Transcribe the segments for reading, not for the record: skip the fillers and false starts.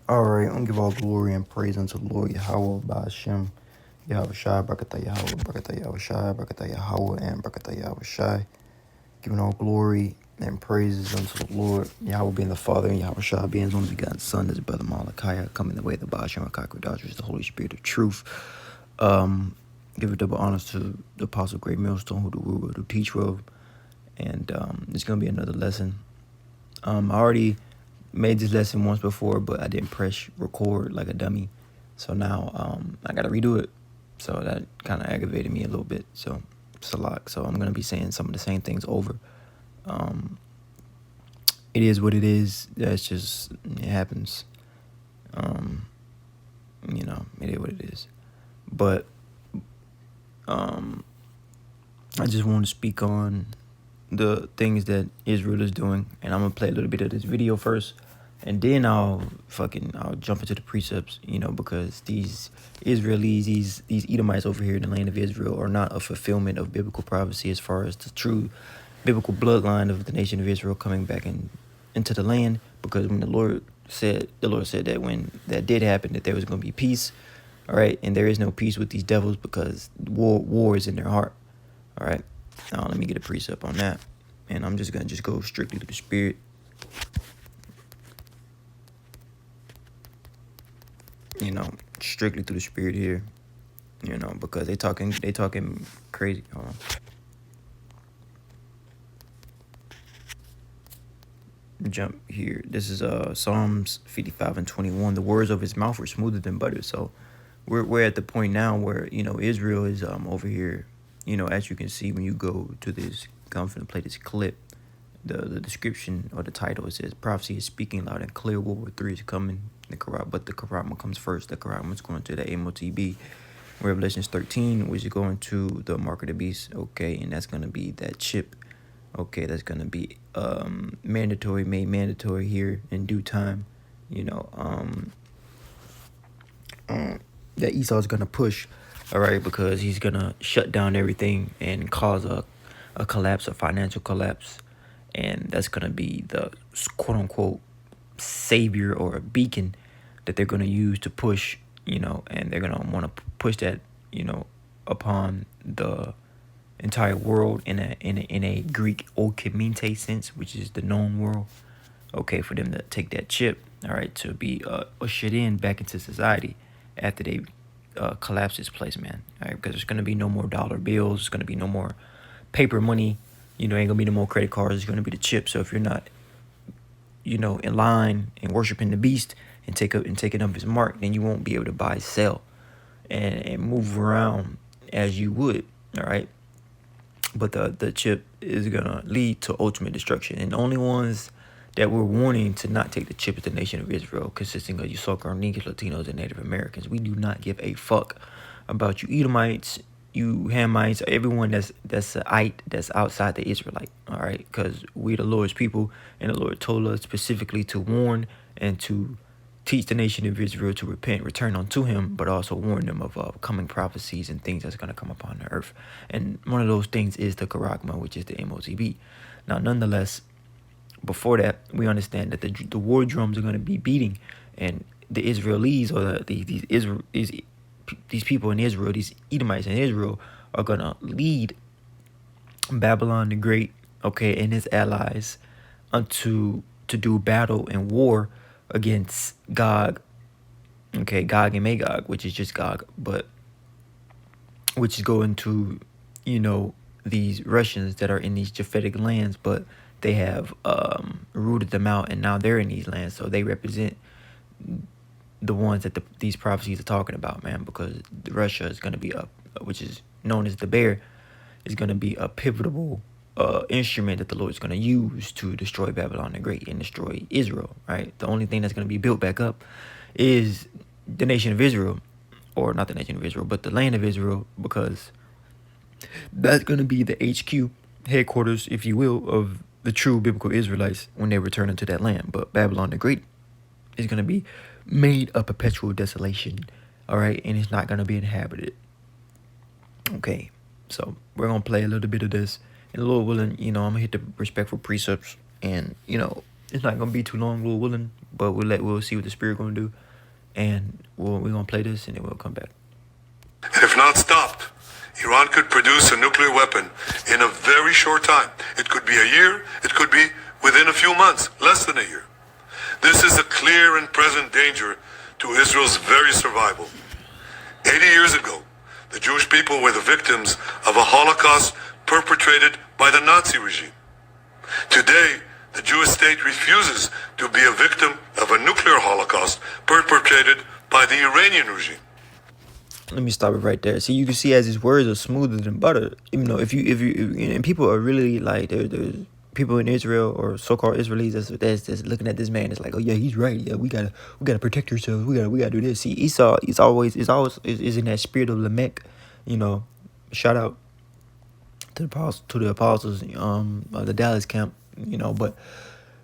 Alright, I'm gonna give all glory and praise unto the Lord Yahawah by Hashem. Yahawashi, Brakatah Yahawah, Brakatah Yahawashi, Brakatah Yahawah, and Brakatah Yahawashi. Giving all glory and praises unto the Lord. Yahweh being the Father, and Yahawashi being his only begotten Son, his brother Malachi, coming the way of the Ba'ashem HaKakodash, the Holy Spirit of truth. Give double honors to the Apostle Great Millstone, who the ruler, who teach of. And it's gonna be another lesson. I already made this lesson once before, but I didn't press record like a dummy. So now I gotta redo it. So that kind of aggravated me a little bit. So it's a lot. So I'm gonna be saying some of the same things over. It is what it is. That's just, it happens. It is what it is. But I just want to speak on the things that Israel is doing, and I'm gonna play a little bit of this video first, and then I'll jump into the precepts, because these Israelis, these Edomites over here in the land of Israel are not a fulfillment of biblical prophecy as far as the true biblical bloodline of the nation of Israel coming back into the land. Because when the Lord said that when that did happen, that there was going to be peace, all right, and there is no peace with these devils because war is in their heart, all right. Now let me get a precept on that, and I'm just gonna go strictly to the spirit. Strictly through the spirit here, because they talking crazy. Hold on. Jump here. This is Psalms 55:21. The words of his mouth were smoother than butter. So we're at the point now where Israel is over here. As you can see when you go to this, I'm finna play this clip. The description or the title, it says prophecy is speaking loud and clear. World War III is coming. But the Karama comes first. The Karama is going to the MOTB. Revelations 13, which is going to the mark of the beast. Okay, and that's gonna be that chip. Okay, that's gonna be made mandatory here in due time. That Esau is gonna push, all right, because he's gonna shut down everything and cause a collapse, a financial collapse. And that's going to be the quote-unquote savior or a beacon that they're going to use to push, and they're going to want to push that, upon the entire world in a Greek okiminte sense, which is the known world. Okay, for them to take that chip, all right, to be ushered in back into society after they collapse this place, man. All right, because there's going to be no more dollar bills. There's going to be no more paper money. Ain't gonna be no more credit cards. It's gonna be the chip. So if you're not, in line and worshiping the beast and taking up his mark, then you won't be able to buy, sell, and move around as you would. All right. But the chip is gonna lead to ultimate destruction. And the only ones that we're warning to not take the chip is the nation of Israel, consisting of you Socarniques, Latinos, and Native Americans. We do not give a fuck about you Edomites, you Hamites, everyone that's outside the Israelite, all right? Because we the Lord's people, and the Lord told us specifically to warn and to teach the nation of Israel to repent, return unto him, but also warn them of coming prophecies and things that's going to come upon the earth. And one of those things is the Karagma, which is the MOTB. Now, nonetheless, before that, we understand that the war drums are going to be beating, and the Israelis, or these people in Israel, these Edomites in Israel, are going to lead Babylon the Great, okay, and his allies to do battle and war against Gog, okay, Gog and Magog, which is just Gog, but which is going to, these Russians that are in these Japhetic lands, but they have rooted them out, and now they're in these lands, so they represent the ones that these prophecies are talking about, man, because Russia is going to be which is known as the bear, is going to be a pivotal instrument that the Lord is going to use to destroy Babylon the Great and destroy Israel, right? The only thing that's going to be built back up is the nation of Israel, or not the nation of Israel, but the land of Israel, because that's going to be the HQ, headquarters, if you will, of the true biblical Israelites when they return into that land. But Babylon the Great is going to be made a perpetual desolation, all right, and it's not going to be inhabited. Okay, so we're going to play a little bit of this, and Lord willing, I'm going to hit the respectful precepts, and, it's not going to be too long, Lord willing, but we'll see what the Spirit gonna do, and we're gonna play this, and then we'll come back. And if not stopped, Iran could produce a nuclear weapon in a very short time. It could be a year, it could be within a few months, less than a year. This is a clear and present danger to Israel's very survival. 80 years ago, the Jewish people were the victims of a Holocaust perpetrated by the Nazi regime. Today, the Jewish state refuses to be a victim of a nuclear Holocaust perpetrated by the Iranian regime. Let me stop it right there. See, you can see as his words are smoother than butter. Even though if you and people are really like there's people in Israel or so-called Israelis that's looking at this man. It's like, oh yeah, he's right. Yeah, we gotta protect ourselves. We gotta do this. See, Esau is always in that spirit of Lamech. Shout out to the apostles, the Dallas camp. But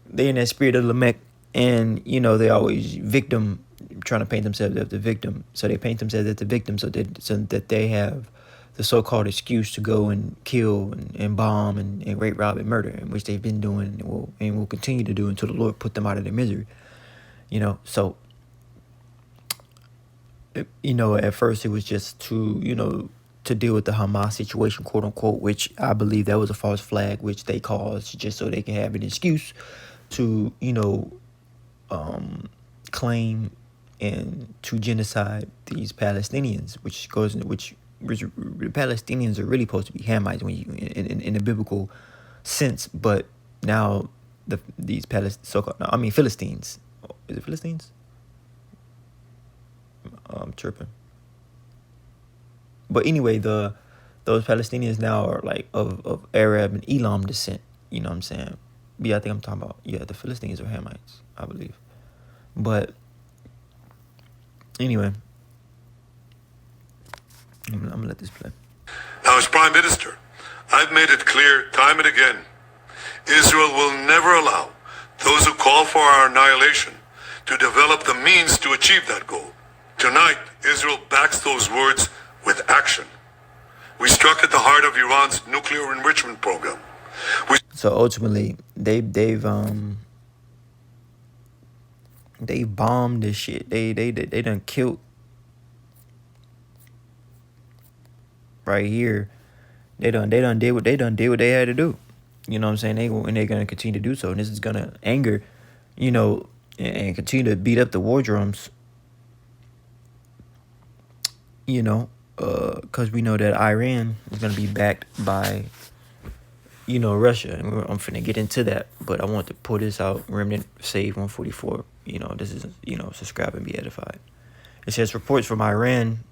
they in that spirit of Lamech, and they always victim, trying to paint themselves as the victim. So they paint themselves as the victim so that they have the so-called excuse to go and kill and bomb and rape, rob, and murder, in which they've been doing and will continue to do until the Lord put them out of their misery. So at first it was just to deal with the Hamas situation, quote unquote, which I believe that was a false flag, which they caused just so they can have an excuse to claim and to genocide these Palestinians, which the Palestinians are really supposed to be Hamites when you in the biblical sense, but now these Philistines. Is it Philistines? I'm tripping. But anyway, those Palestinians now are like of Arab and Elam descent. You know what I'm saying? Yeah, I think I'm talking about the Philistines are Hamites, I believe. But anyway, I'm gonna let this play. Now, as Prime Minister, I've made it clear time and again, Israel will never allow those who call for our annihilation to develop the means to achieve that goal. Tonight, Israel backs those words with action. We struck at the heart of Iran's nuclear enrichment program. So ultimately, they've bombed this shit. They done killed right here. They done did what they had to do. You know what I'm saying? They're gonna continue to do so, and this is gonna anger, and continue to beat up the war drums. Because we know that Iran is gonna be backed by, Russia, and I'm finna get into that. But I want to pull this out. Remnant Save 144. This is subscribe and be edified. It says reports from Iran.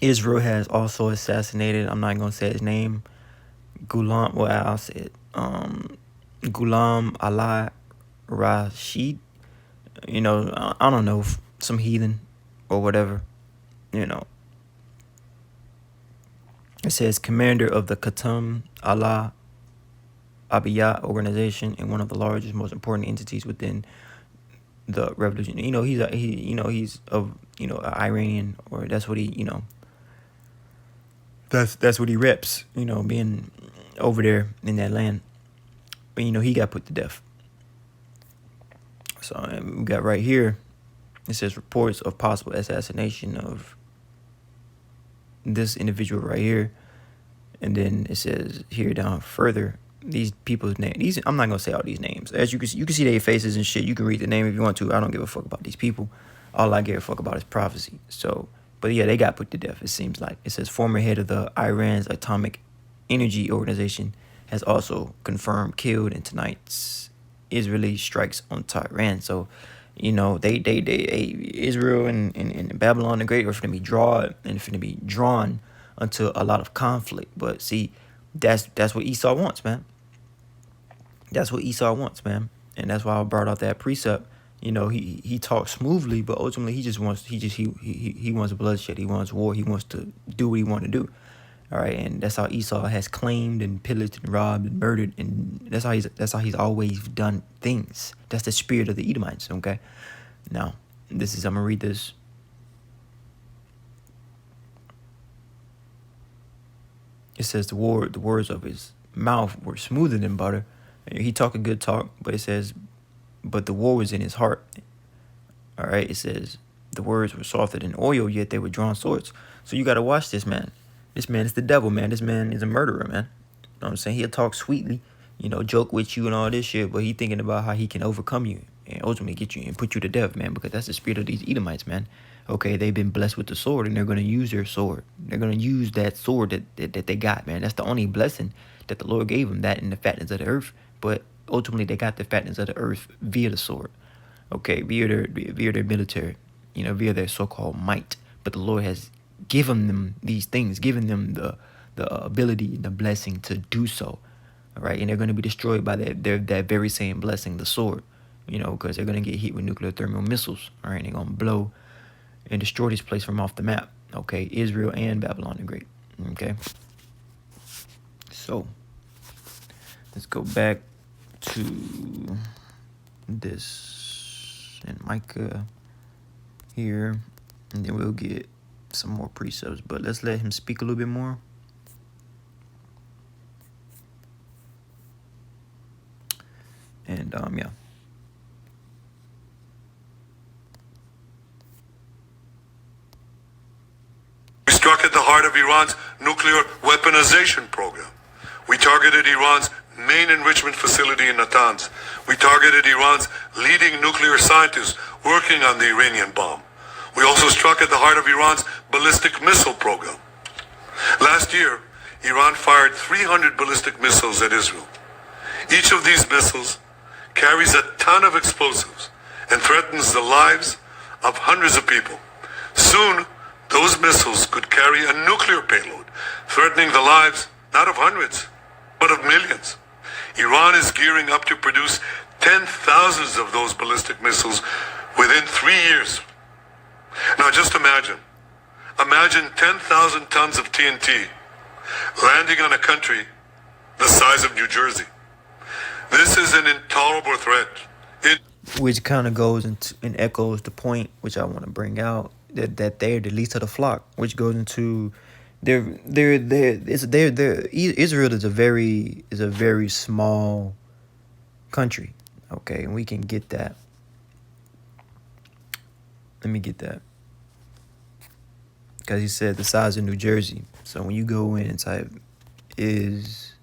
Israel has also assassinated, I'm not gonna say his name, Ghulam. Well, I'll say it. Ghulam Allah Rashid. I don't know, some heathen or whatever. It says commander of the Qatam Allah Abiyat organization and one of the largest, most important entities within the revolution. He's of Iranian, or that's what he that's what he reps. Being over there in that land. But he got put to death. So we got right here. It says reports of possible assassination of this individual right here, and then it says here down further these people's names. I'm not gonna say all these names. As you can see their faces and shit. You can read the name if you want to. I don't give a fuck about these people. All I give a fuck about is prophecy. So, but yeah, they got put to death. It seems like it says former head of the Iran's atomic energy organization has also confirmed killed in tonight's Israeli strikes on Tehran. So, Israel and Babylon the Great are finna be drawn into a lot of conflict. But see, that's what Esau wants, man. That's what Esau wants, man. And that's why I brought out that precept. He talks smoothly, but ultimately he wants bloodshed. He wants war. He wants to do what he wants to do. All right, and that's how Esau has claimed and pillaged and robbed and murdered, and that's how he's always done things. That's the spirit of the Edomites. Okay, now I'm gonna read this. It says the words of his mouth were smoother than butter. He talked a good talk, but it says, but the war was in his heart. All right, it says the words were softer than oil, yet they were drawn swords. So you got to watch this man. This man is the devil, man. This man is a murderer, man. You know what I'm saying? He'll talk sweetly, joke with you and all this shit, but he thinking about how he can overcome you and ultimately get you and put you to death, man, because that's the spirit of these Edomites, man. Okay, they've been blessed with the sword, and they're going to use their sword. They're going to use that sword that they got, man. That's the only blessing that the Lord gave them, that and the fatness of the earth. But ultimately, they got the fatness of the earth via the sword. Okay, via their military, via their so-called might. But the Lord has given them these things, given them the ability, the blessing to do so. All right, and they're going to be destroyed by that very same blessing, the sword. Because they're going to get hit with nuclear thermal missiles. All right, and they're going to blow and destroy this place from off the map. Okay, Israel and Babylon the Great. Okay, so let's go back to this and Micah here, and then we'll get some more precepts. But let's let him speak a little bit more. And yeah. We struck at the heart of Iran's nuclear weaponization program. We targeted Iran's main enrichment facility in Natanz. We targeted Iran's leading nuclear scientists working on the Iranian bomb. We also struck at the heart of Iran's ballistic missile program. Last year, Iran fired 300 ballistic missiles at Israel. Each of these missiles carries a ton of explosives and threatens the lives of hundreds of people. Soon, those missiles could carry a nuclear payload, threatening the lives not of hundreds, but of millions. Iran is gearing up to produce 10,000s of those ballistic missiles within 3 years. Now just imagine 10,000 tons of TNT landing on a country the size of New Jersey. This is an intolerable threat. Which kind of goes into and echoes the point which I want to bring out, that they're the least of the flock, which goes into Israel is a very small country. Okay, and we can get that. Let me get that. Because he said the size of New Jersey. So when you go in and type, is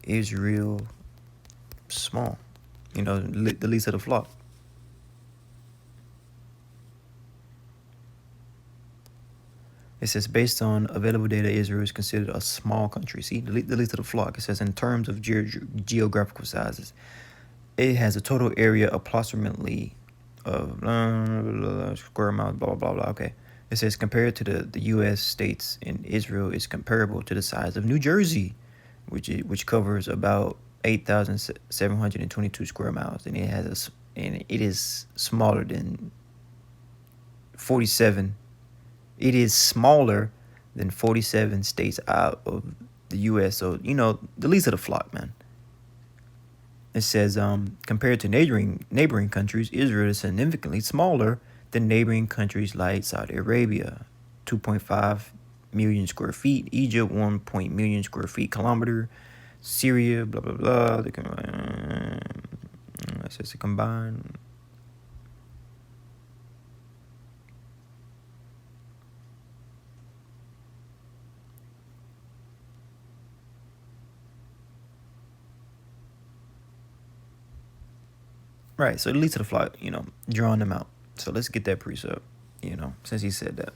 Israel small? The least of the flock. It says, based on available data, Israel is considered a small country. See, the least of the flock. It says, in terms of geographical sizes, it has a total area approximately of square miles, blah, blah, blah. Okay. It says, compared to the U.S. states, and Israel is comparable to the size of New Jersey, which covers about 8,722 square miles, and it is smaller than 47. It is smaller than 47 states out of the U.S. So, the least of the flock, man. It says, compared to neighboring countries, Israel is significantly smaller than neighboring countries like Saudi Arabia, 2.5 million square feet, Egypt, 1 million square feet kilometer, Syria, blah, blah, blah. It says combined. Right, so the least of the flock, drawing them out. So let's get that precept, since he said that.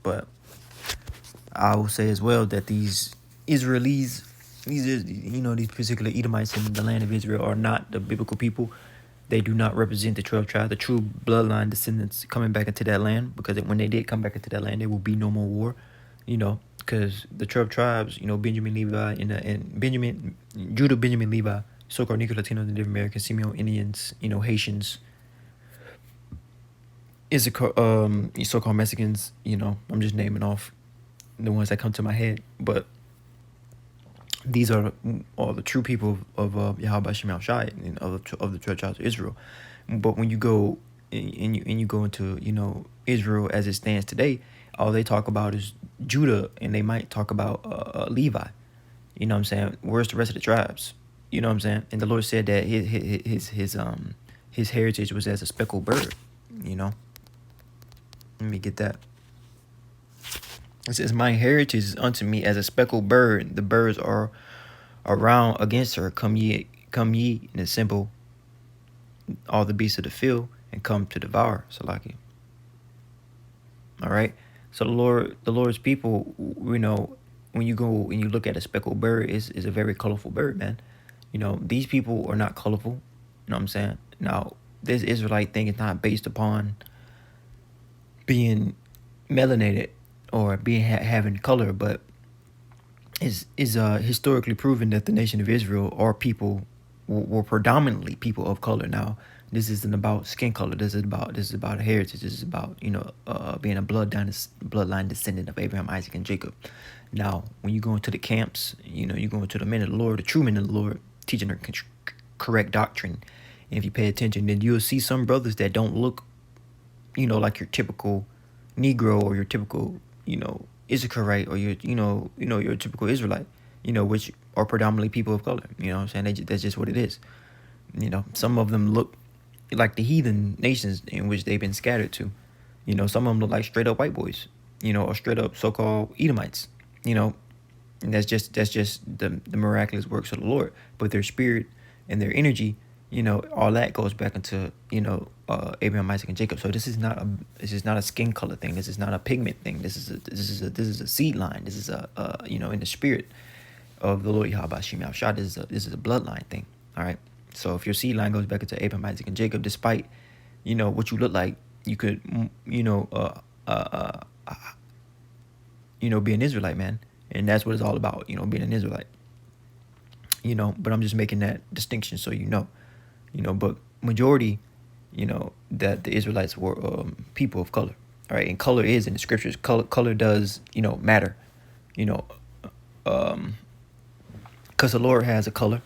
But I will say as well that these Israelis, these particular Edomites in the land of Israel are not the biblical people. They do not represent the 12 tribes, the true bloodline descendants coming back into that land, because when they did come back into that land, there will be no more war, because the 12 tribes, Benjamin, Levi, and Benjamin, Judah, Benjamin, Levi, so-called Negro, Latino, Native Americans, Semino Indians, Haitians, is so-called Mexicans. I'm just naming off the ones that come to my head, but these are all the true people of Yahawashi and of the 12 tribes of Israel. But when you go and you go into Israel as it stands today, all they talk about is Judah, and they might talk about Levi. You know what I'm saying? Where's the rest of the tribes? You know what I'm saying? And the Lord said that his heritage was as a speckled bird. You know. Let me get that. It says, "My heritage is unto me as a speckled bird. The birds are around against her. Come ye, and assemble all the beasts of the field, and come to devour." Salaki. All right. So the Lord's people, you know, when you go and you look at a speckled bird, is a very colorful bird, man. You know, these people are not colorful. You know what I'm saying? Now, this Israelite thing is not based upon being melanated or being having color, but is historically proven that the nation of Israel are people were predominantly people of color. Now, this isn't about skin color. This is about heritage. This is about, you know, being a bloodline descendant of Abraham, Isaac, and Jacob. Now, when you go into the camps, you know, you go into the men of the Lord, the true men of the Lord, teaching the correct doctrine. And if you pay attention, then you'll see some brothers that don't look, you know, like your typical Negro or your typical, you know, Issacharite or your, your typical Israelite, you know, which are predominantly people of color. You know what I'm saying? That's just what it is. You know, some of them look like the heathen nations in which they've been scattered to. You know, some of them look like straight up white boys, you know, or straight up so-called Edomites, you know, and that's just the miraculous works of the Lord. But their spirit and their energy, you know, all that goes back into, you know, Abraham, Isaac, and Jacob. So this is not a skin color thing. This is not a pigment thing. This is a seed line. This is you know, in the spirit of the Lord Yahawashi. This is a bloodline thing. All right. So if your seed line goes back into Abraham, Isaac, and Jacob, despite, you know, what you look like, you could, you know, be an Israelite, man. And that's what it's all about, you know, being an Israelite. You know, but I'm just making that distinction so you know. You know, but majority, you know, that the Israelites were people of color. All right, and color is in the scriptures. Color does, you know, matter. You know, because the Lord has a color.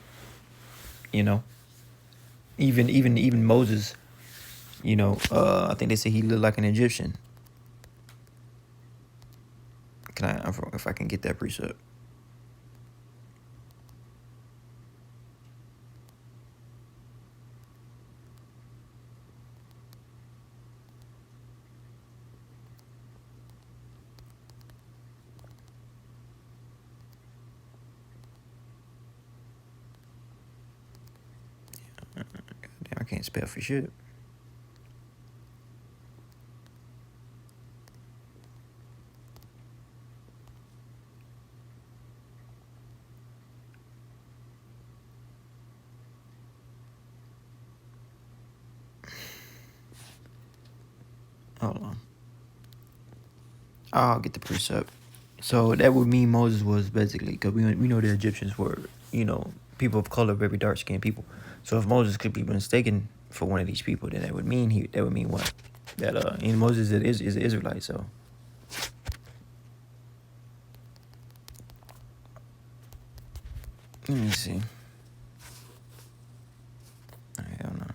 You know, even Moses. You know, I think they say he looked like an Egyptian. If I can get that precept. Damn, I can't spell for shit. Hold on. I'll get the precept. So that would mean Moses was basically, because we know the Egyptians were, you know, people of color, very dark skinned people. So if Moses could be mistaken for one of these people, then that would mean what? That and Moses is an Israelite. So let me see. I don't know.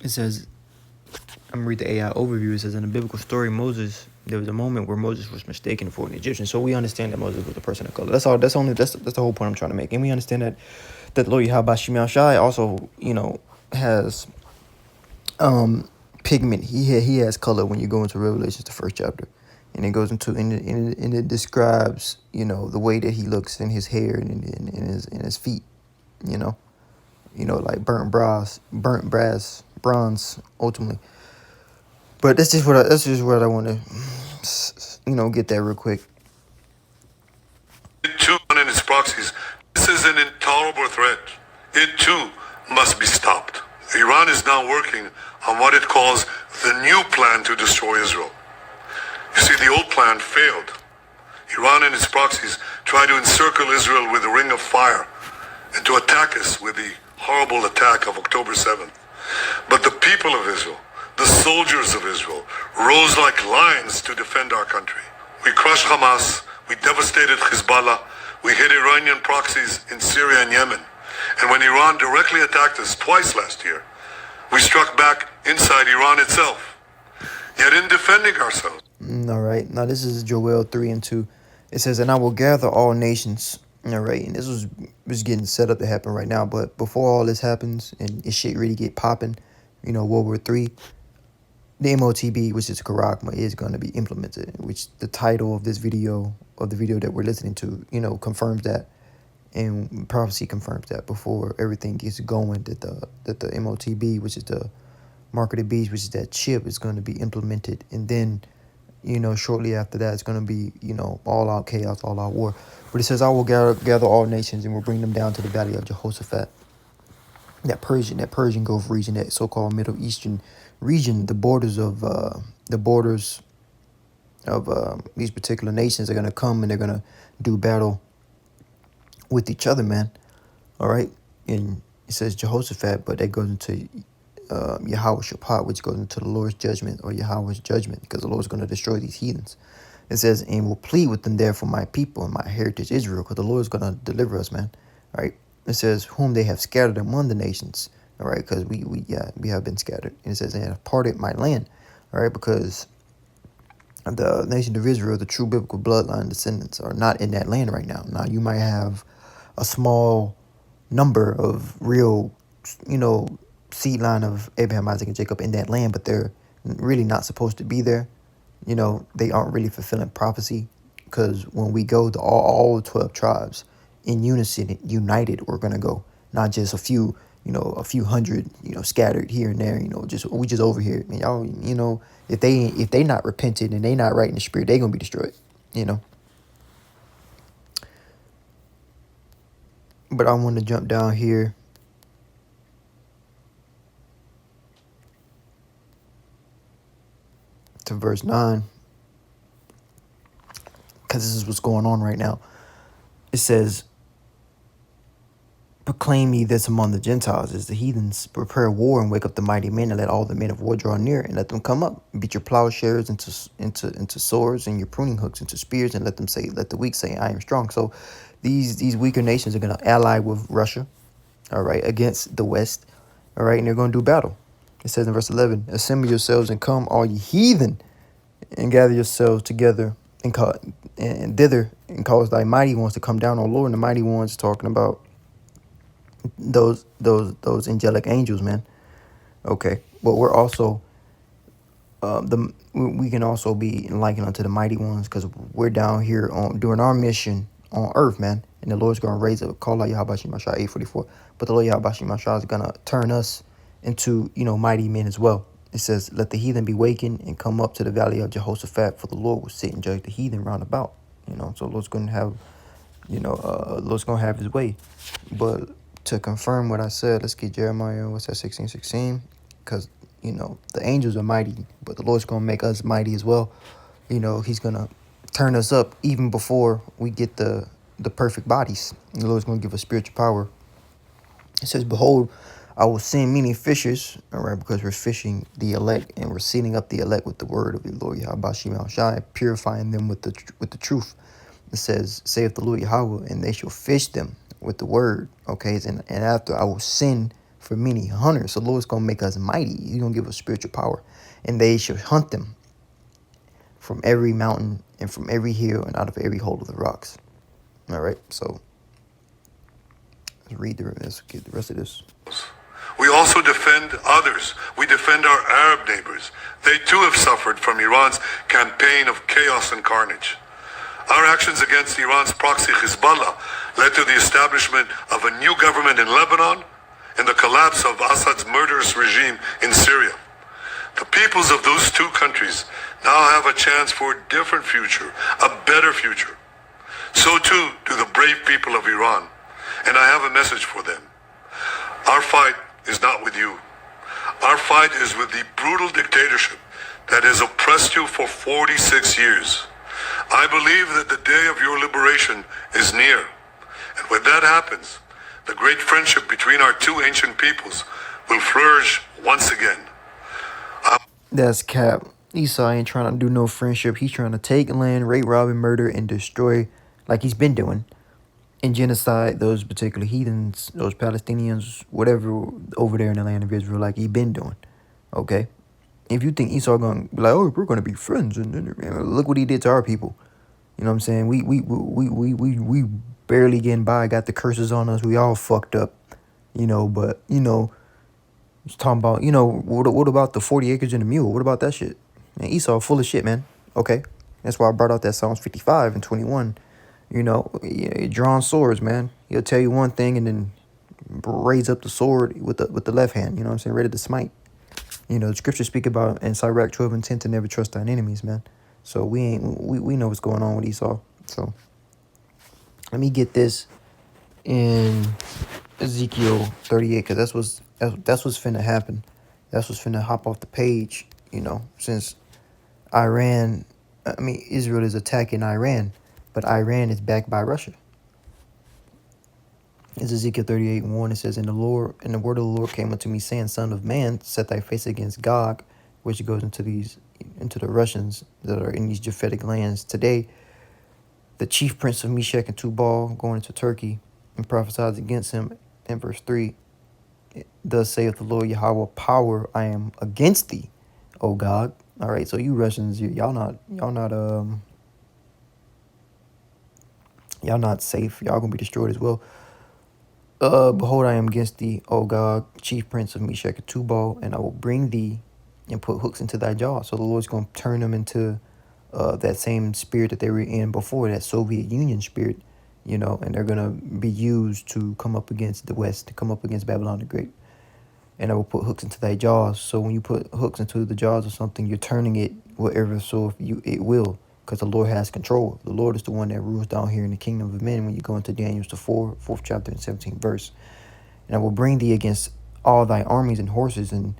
It says, I'm gonna read the AI overview. It says, in the biblical story, there was a moment where Moses was mistaken for an Egyptian. So we understand that Moses was a person of color. That's all. That's the whole point I'm trying to make. And we understand that Lord Yahawashi also, you know, has pigment. He has color when you go into Revelations, the first chapter, and it goes into and it describes, you know, the way that he looks in his hair and in his feet, you know, like burnt brass, bronze, ultimately. But that's just what I want to, you know, get there real quick. It too, and its proxies. This is an intolerable threat. It too must be stopped. Iran is now working on what it calls the new plan to destroy Israel. You see, the old plan failed. Iran and its proxies try to encircle Israel with a ring of fire and to attack us with the horrible attack of October 7th. But the people of Israel, the soldiers of Israel, rose like lions to defend our country. We crushed Hamas, we devastated Hezbollah, we hit Iranian proxies in Syria and Yemen. And when Iran directly attacked us twice last year, we struck back inside Iran itself. Yet in defending ourselves. All right. Now this is Joel 3:2. It says, "And I will gather all nations." All right. And this was getting set up to happen right now. But before all this happens and it shit really get popping, World War III, the MOTB, which is Karagma, is going to be implemented. Which the title of this video, that we're listening to, confirms that. And prophecy confirms that before everything gets going, that the MOTB, which is the mark of the beast, which is that chip, is going to be implemented. And then, shortly after that, it's going to be, all out chaos, all out war. But it says, "I will gather all nations and will bring them down to the valley of Jehoshaphat." That Persian Gulf region, that so-called Middle Eastern region, the borders of these particular nations are going to come and they're going to do battle with each other, man. All right. And it says Jehoshaphat, but that goes into Yahawah, which goes into the Lord's judgment, or Yahweh's judgment, because the Lord's going to destroy these heathens. It says, "And will plead with them there for my people and my heritage Israel," because the Lord's going to deliver us, man. All right. It says, "Whom they have scattered among the nations." All right, because we have been scattered. And it says, "And have parted my land." All right, because the nation of Israel, the true biblical bloodline descendants, are not in that land right now. Now, you might have a small number of real, seed line of Abraham, Isaac, and Jacob in that land, but they're really not supposed to be there. They aren't really fulfilling prophecy, because when we go, all 12 tribes in unison, united, we're gonna go, not just a few hundred, scattered here and there. We just over here. I mean, y'all, if they not repented and they not right in the spirit, they gonna be destroyed. But I want to jump down here to verse 9, because this is what's going on right now. It says, "Proclaim ye this among the Gentiles, as the heathens prepare war, and wake up the mighty men, and let all the men of war draw near, and let them come up. Beat your plowshares into swords, and your pruning hooks into spears, and let the weak say, I am strong." So these weaker nations are going to ally with Russia, all right, against the West, all right, and they're going to do battle. It says in verse 11, "Assemble yourselves and come, all ye heathen, and gather yourselves together and thither, and cause thy mighty ones to come down, O Lord." And the mighty ones talking about those angelic angels, man. Okay, but we're also we can also be likened unto the mighty ones, because we're down here doing our mission on earth, man. And the Lord's going to raise up, call out Yahawashi Mashah 8:44. But the Lord Yahawashi Mashah is going to turn us into, mighty men as well. It says, "Let the heathen be wakened and come up to the valley of Jehoshaphat, for the Lord will sit and judge the heathen round about." So the Lord's going to have, Lord's going to have his way. But to confirm what I said, let's get Jeremiah, 16:16, because, the angels are mighty, but the Lord's going to make us mighty as well. He's going to turn us up even before we get the perfect bodies. The Lord's going to give us spiritual power. It says, "Behold, I will send many fishers," all right, because we're fishing the elect, and we're sealing up the elect with the word of the Lord Yahawah, purifying them with the truth. It says, "Saith the Lord Yahawah, and they shall fish them with the word." Okay, and after I will send for many hunters. So the Lord's going to make us mighty. He's going to give us spiritual power, and they shall hunt them from every mountain and from every hill and out of every hole of the rocks. All right, so let's get the rest of this. We also defend others. We defend our Arab neighbors. They too have suffered from Iran's campaign of chaos and carnage. Our actions against Iran's proxy Hezbollah led to the establishment of a new government in Lebanon and the collapse of Assad's murderous regime in Syria. The peoples of those two countries now have a chance for a different future, a better future. So too do the brave people of Iran, and I have a message for them. Our fight is not with you. Our fight is with the brutal dictatorship that has oppressed you for 46 years. I believe that the day of your liberation is near. And when that happens, the great friendship between our two ancient peoples will flourish once again. That's cap. Esau ain't trying to do no friendship. He's trying to take land, rape, rob, and murder, and destroy, like he's been doing, and genocide those particular heathens, those Palestinians, whatever, over there in the land of Israel, like he been doing. Okay? If you think Esau gonna be like, oh, we're gonna be friends, and look what he did to our people. You know what I'm saying? We barely getting by, got the curses on us. We all fucked up, but it's talking about, what about the 40 acres and the mule? What about that shit? Man, Esau full of shit, man. Okay. That's why I brought out that Psalms 55 and 21. Drawn swords, man. He'll tell you one thing and then raise up the sword with the left hand, you know what I'm saying? Ready to smite. The scriptures speak about in Sirach 12 and 10 to never trust thine enemies, man. So we know what's going on with Esau. So let me get this in Ezekiel 38, because that's what's finna happen. That's what's finna hop off the page, since Israel is attacking Iran, but Iran is backed by Russia. It's Ezekiel 38 and 1. It says, and the word of the Lord came unto me, saying, Son of man, set thy face against Gog, which goes into the Russians that are in these Japhetic lands today. The chief prince of Meshach and Tubal going into Turkey, and prophesied against him. In verse 3, thus saith the Lord Yahawah, power I am against thee, O Gog. All right, so you Russians, y'all not safe. Y'all gonna be destroyed as well. Behold, I am against thee, O Gog, chief prince of Meshach and Tubal, and I will bring thee and put hooks into thy jaw. So the Lord's going to turn them into that same spirit that they were in before, that Soviet Union spirit, and they're going to be used to come up against the West, to come up against Babylon the Great. And I will put hooks into thy jaws. So when you put hooks into the jaws of something, you're turning it wherever it will, because the Lord has control. The Lord is the one that rules down here in the kingdom of men when you go into Daniel the 4th chapter and 17th verse. And I will bring thee against all thy armies and horses, and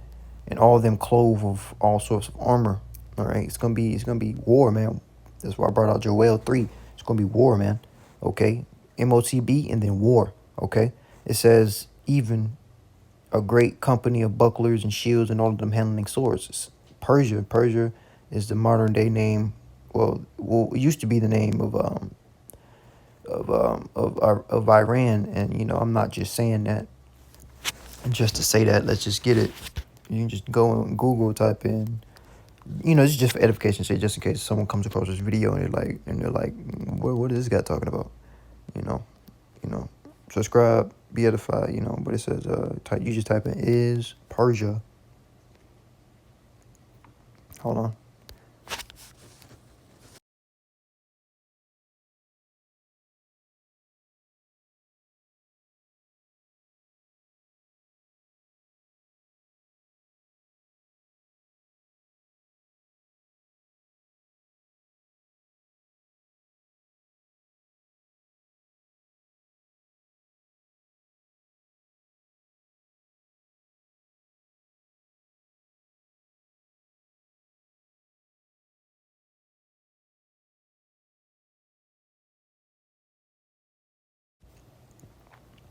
all them clove of all sorts of armor. All right, it's gonna be war, man. That's why I brought out Joel 3. It's gonna be war, man. Okay, MOTB and then war. Okay, it says even a great company of bucklers and shields, and all of them handling swords. It's Persia. Persia is the modern day name. Well, it used to be the name of Iran, and I'm not just saying that just to say that. Let's just get it. You can just go and Google, type in. It's just for edification, say, just in case someone comes across this video and they're like, what is this guy talking about? Subscribe, be edified. But it says you just type in is Persia. Hold on.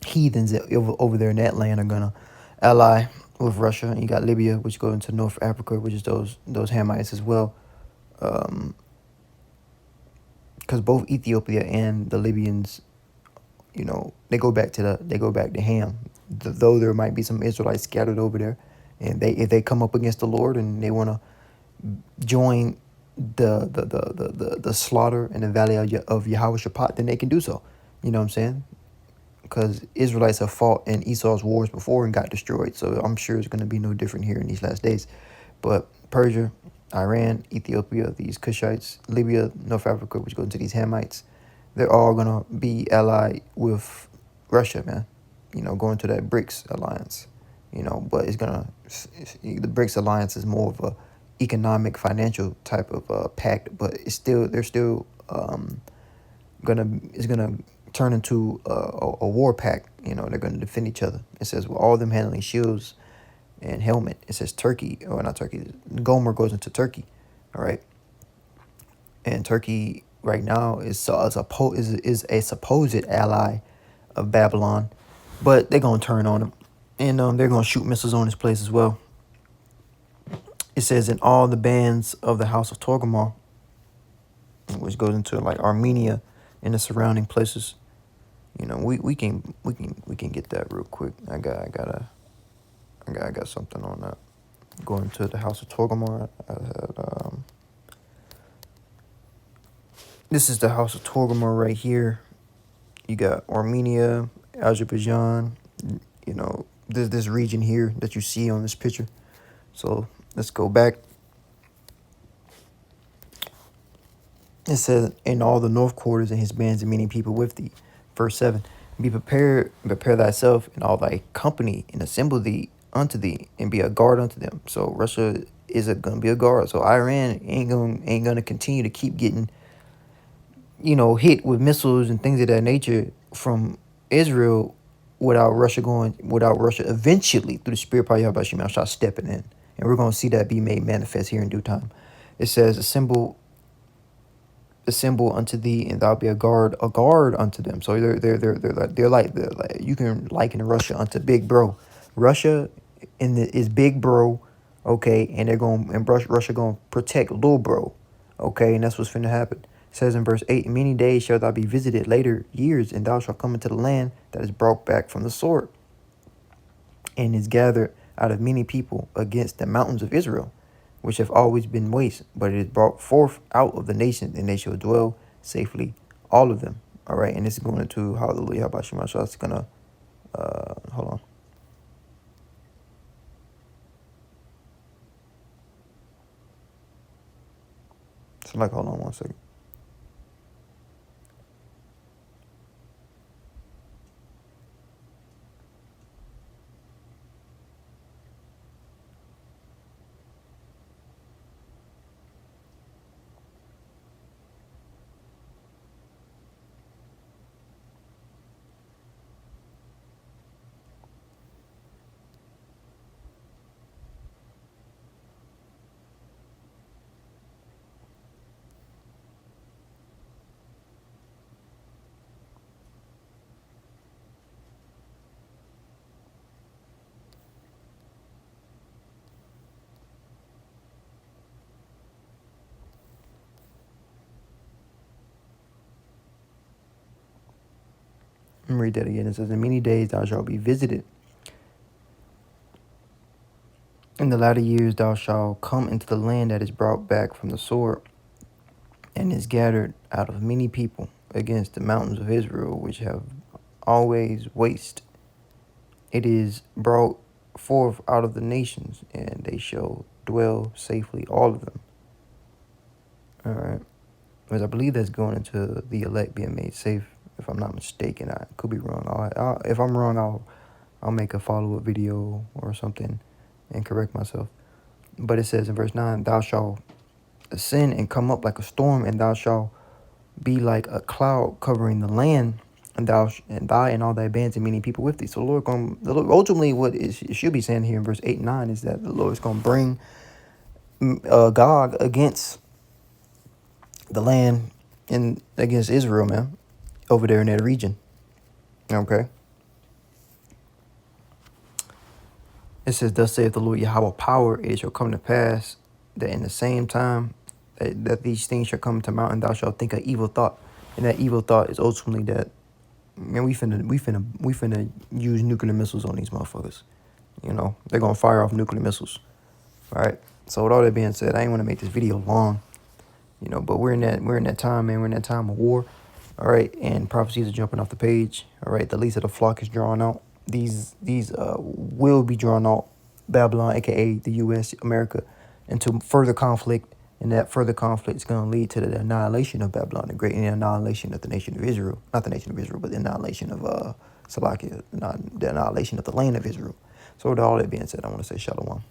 Heathens over there in that land are gonna ally with Russia. And you got Libya, which goes into North Africa, which is those Hamites as well. Because both Ethiopia and the Libyans, they go back to Ham. Though there might be some Israelites scattered over there, and if they come up against the Lord and they want to join the slaughter in the valley of Yahawashi, then they can do so. You know what I'm saying? Because Israelites have fought in Esau's wars before and got destroyed. So I'm sure it's going to be no different here in these last days. But Persia, Iran, Ethiopia, these Cushites, Libya, North Africa, which goes into these Hamites, they're all going to be allied with Russia, man. Going to that BRICS alliance. But the BRICS alliance is more of a economic, financial type of pact. But they're still gonna turn into a war pact. They're going to defend each other. It says, well, all of them handling shields and helmet. It says Turkey, or not Turkey, Gomer goes into Turkey. All right. And Turkey right now is a supposed ally of Babylon, but they're gonna turn on him, and they're gonna shoot missiles on his place as well. It says in all the bands of the house of Torgamar, which goes into like Armenia and the surrounding places. We can get that real quick. I got something on that. Going to the house of Torgamar. This is the house of Torgamar right here. You got Armenia, Azerbaijan. There's this region here that you see on this picture. So let's go back. It says, in all the north quarters and his bands and many people with thee. Verse 7. Be prepared, prepare thyself and all thy company, and assemble thee unto thee, and be a guard unto them. So Russia is gonna be a guard. So Iran ain't gonna continue to keep getting, hit with missiles and things of that nature from Israel without Russia eventually through the spirit power of Yahawashi stepping in. And we're gonna see that be made manifest here in due time. It says, assemble unto thee, and thou be a guard unto them. So they're like you can liken Russia unto Big Bro. Russia is Big Bro, okay, and Russia gonna protect Little Bro, okay, and that's what's finna happen. It says in verse 8, in many days shalt thou be visited later years, and thou shalt come into the land that is brought back from the sword, and is gathered out of many people against the mountains of Israel, which have always been waste, but it is brought forth out of the nation, and they shall dwell safely, all of them. All right, and this is going into hallelujah. It's gonna hold on. So hold on one second. Let me read that again. It says, in many days thou shalt be visited. In the latter years thou shalt come into the land that is brought back from the sword, and is gathered out of many people against the mountains of Israel, which have always waste. It is brought forth out of the nations, and they shall dwell safely, all of them. All right. Because I believe that's going into the elect being made safe, if I'm not mistaken. I could be wrong. If I'm wrong, I'll make a follow-up video or something and correct myself. But it says in verse 9, thou shalt ascend and come up like a storm, and thou shalt be like a cloud covering the land, and thy and all thy bands and many people with thee. So the Lord ultimately what it should be saying here in verse 8 and 9 is that the Lord is going to bring Gog against the land and against Israel, man, over there in that region. Okay. It says, thus saith the Lord Yahawah power, it shall come to pass that in the same time that these things shall come to mount, and thou shalt think an evil thought. And that evil thought is ultimately that, man, we finna use nuclear missiles on these motherfuckers. They're gonna fire off nuclear missiles. All right. So with all that being said, I ain't want to make this video long, but we're in that time, man. We're in that time of war. All right, and prophecies are jumping off the page. All right, the least of the flock is drawn out. These will be drawn out. Babylon, aka the U.S., America, into further conflict, and that further conflict is going to lead to the annihilation of Babylon, the great annihilation of the nation of Israel. Not the nation of Israel, but the annihilation of Salakia, not the annihilation of the land of Israel. So with all that being said, I want to say shalom.